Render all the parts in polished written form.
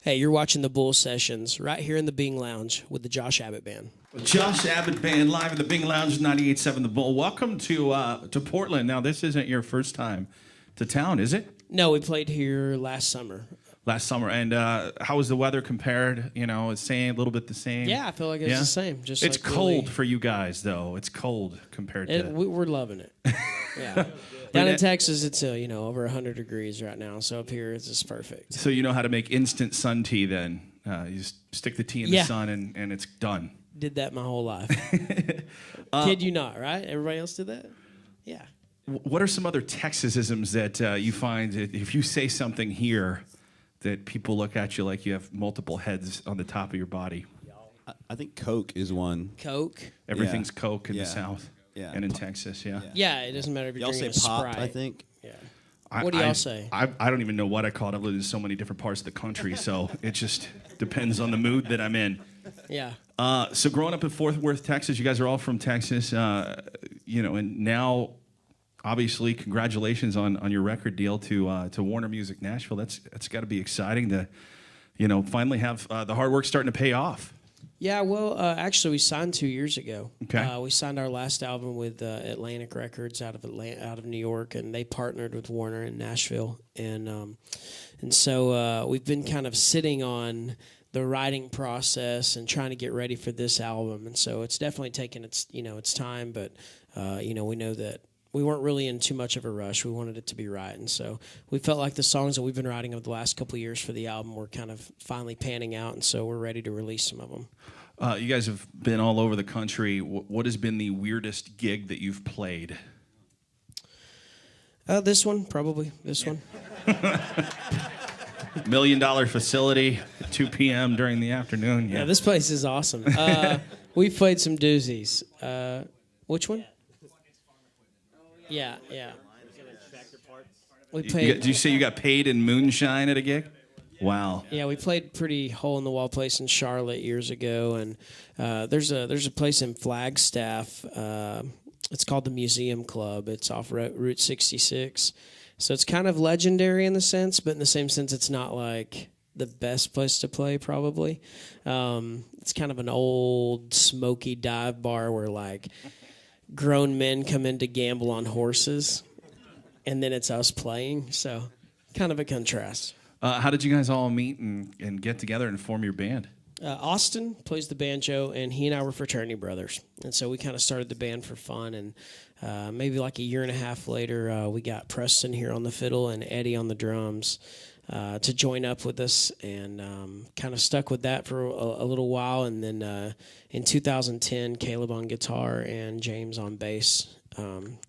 Hey, you're watching the Bull Sessions right here in the Bing Lounge with the Josh Abbott Band. Josh Abbott Band live at the Bing Lounge, 98.7 The Bull. Welcome to Portland. Now, this isn't your first time to town, is it? No, we played here last summer. Last summer. And how was the weather compared? You know, it's a little bit the same. Yeah, I feel like it's the same. Just it's like cold really, for you guys, though. It's cold compared to... We're loving it. Yeah. Down in Texas, it's over 100 degrees right now. So up here, it's just perfect. So you know how to make instant sun tea then? You just stick the tea in the sun and it's done. Did that my whole life. Kid you not, right? Everybody else did that? Yeah. What are some other Texasisms that you find that if you say something here that people look at you like you have multiple heads on the top of your body? I think Coke is one. Coke? Everything's Coke in the South. Yeah. And in Texas, Yeah, it doesn't matter if you're Y'all drinking say a pop, Sprite. I think. Yeah. What do y'all say? I don't even know what I call it. I've lived in so many different parts of the country, so it just depends on the mood that I'm in. Yeah. So growing up in Fort Worth, Texas, you guys are all from Texas, and now, obviously, congratulations on your record deal to Warner Music Nashville. That's got to be exciting to, finally have the hard work starting to pay off. Yeah, well, actually, we signed 2 years ago. Okay. We signed our last album with Atlantic Records out of New York, and they partnered with Warner in Nashville, and so we've been kind of sitting on the writing process and trying to get ready for this album, and so it's definitely taken its time, but we know that we weren't really in too much of a rush. We wanted it to be right, and so we felt like the songs that we've been writing over the last couple of years for the album were kind of finally panning out, and so we're ready to release some of them. You guys have been all over the country. What has been the weirdest gig that you've played? This one, probably. This one. $1 million facility at 2 p.m. during the afternoon. Yeah, this place is awesome. We've played some doozies. Which one? Yeah. We played. Did you say you got paid in moonshine at a gig? Wow. Yeah, we played pretty hole-in-the-wall place in Charlotte years ago, and there's a place in Flagstaff. It's called the Museum Club. It's off Route 66. So it's kind of legendary in the sense, but in the same sense, it's not like the best place to play, probably. It's kind of an old, smoky dive bar where, like, grown men come in to gamble on horses, and then it's us playing. So kind of a contrast. How did you guys all meet and get together and form your band? Austin plays the banjo, and he and I were fraternity brothers. And so we kind of started the band for fun. And maybe like a year and a half later, we got Preston here on the fiddle and Eddie on the drums to join up with us, and kind of stuck with that for a little while. And then in 2010, Caleb on guitar and James on bass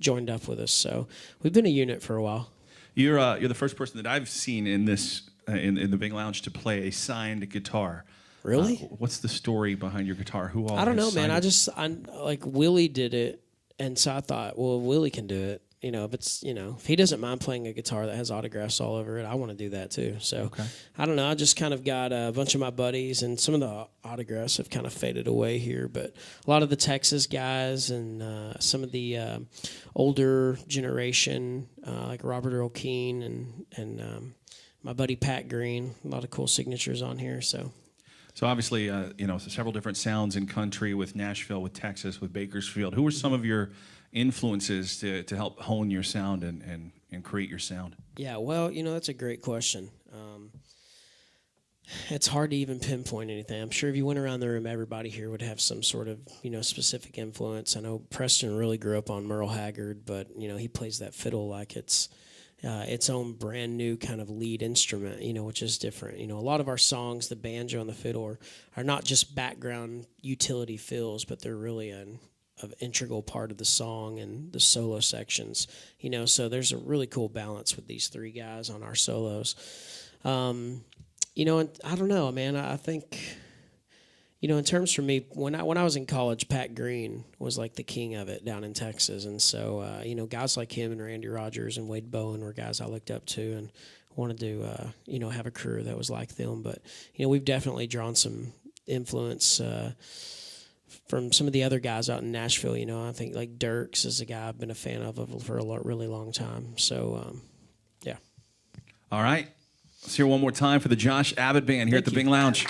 joined up with us. So we've been a unit for a while. You're the first person that I've seen in this in the Bing Lounge to play a signed guitar. Really? What's the story behind your guitar? Who all? I don't know, man. I Like Willie did it, and so I thought, well, Willie can do it. If he doesn't mind playing a guitar that has autographs all over it, I want to do that too. So I don't know. I just kind of got a bunch of my buddies, and some of the autographs have kind of faded away here, but a lot of the Texas guys and some of the older generation, like Robert Earl Keen and my buddy Pat Green, a lot of cool signatures on here. So obviously, several different sounds in country with Nashville, with Texas, with Bakersfield. Who were some of your influences to help hone your sound and create your sound? Yeah, well, that's a great question. It's hard to even pinpoint anything. I'm sure if you went around the room, everybody here would have some sort of, specific influence. I know Preston really grew up on Merle Haggard, but, he plays that fiddle like it's its own brand new kind of lead instrument, which is different. A lot of our songs, the banjo and the fiddle, are not just background utility fills, but they're really an integral part of the song and the solo sections, so there's a really cool balance with these three guys on our solos. And I don't know, man, I think, in terms for me, when I was in college, Pat Green was like the king of it down in Texas. And so, guys like him and Randy Rogers and Wade Bowen were guys I looked up to and wanted to, have a career that was like them. But, we've definitely drawn some influence from some of the other guys out in Nashville. I think like Dirks is a guy I've been a fan of for a really long time. So, yeah. All right. Let's hear one more time for the Josh Abbott Band here at the Thank you. Bing Lounge.